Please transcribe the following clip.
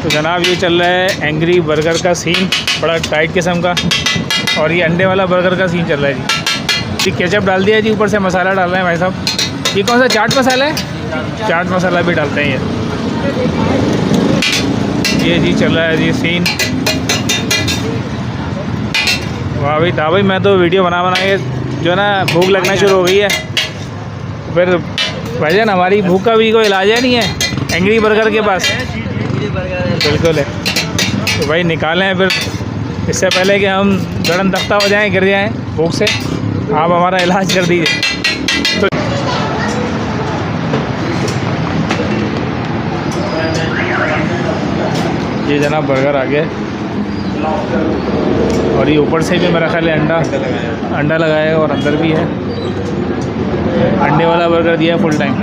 तो जनाब ये चल रहा है एंग्री बर्गर का सीन, बड़ा टाइट किस्म का। और ये अंडे वाला बर्गर का सीन चल रहा है जी। केचप डाल दिया जी, ऊपर से मसाला डाल रहे हैं भाई साहब। ये कौन सा चाट मसाला है? चाट मसाला भी डालते हैं ये जी चल रहा है जी सीन। वाह भाई था भाई, मैं तो वीडियो बना के जो है ना भूख लगना शुरू हो गई है। फिर भाईजान हमारी भूख का भी कोई इलाज है नहीं है एंग्री बर्गर के पास। बिल्कुल है। तो भाई निकालें फिर, इससे पहले कि हम गड़न तख्ता हो जाएं, गिर जाएं भूख से, आप हमारा इलाज कर दीजिए। तो ये जनाब बर्गर आ गया और ये ऊपर से भी मेरा ख्याल है अंडा लगाया है और अंदर भी है। अंडे वाला बर्गर दिया है फुल टाइम।